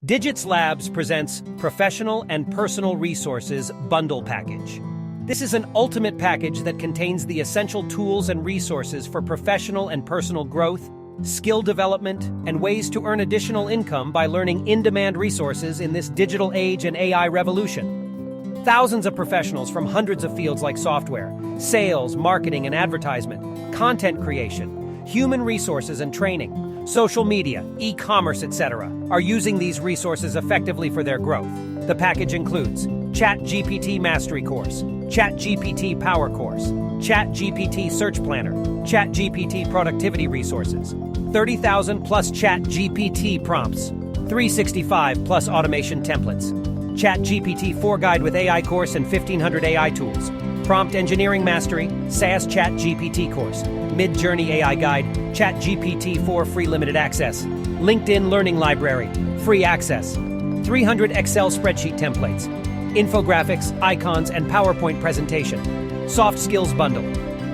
Digits Labs presents Professional and Personal Resources Bundle Package. This is an ultimate package that contains the essential tools and resources for professional and personal growth, skill development, and ways to earn additional income by learning in-demand resources in this digital age and AI revolution. Thousands of professionals from hundreds of fields like software, sales, marketing and advertisement, content creation, human resources and training, social media, e-commerce, etc., are using these resources effectively for their growth. The package includes ChatGPT Mastery Course, ChatGPT Power Course, ChatGPT Search Planner, ChatGPT Productivity Resources, 30,000 plus ChatGPT prompts, 365 plus automation templates, ChatGPT 4 Guide with AI course and 1,500 AI tools, Prompt Engineering Mastery, SaaS ChatGPT course, Mid-Journey AI Guide, ChatGPT 4 free limited access, LinkedIn Learning Library, free access, 300 Excel spreadsheet templates, infographics, icons, and PowerPoint presentation, soft skills bundle,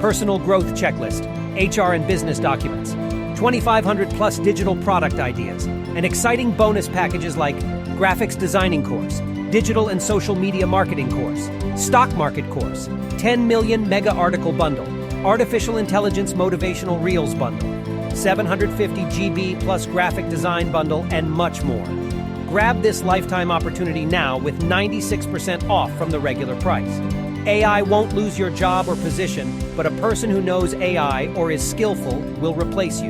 personal growth checklist, HR and business documents, 2,500 plus digital product ideas, and exciting bonus packages like graphics designing course, digital and social media marketing course, stock market course, 10 million mega article bundle, artificial intelligence motivational reels bundle, 750 GB plus graphic design bundle, and much more. Grab this lifetime opportunity now with 96% off from the regular price. AI won't lose your job or position, but a person who knows AI or is skillful will replace you.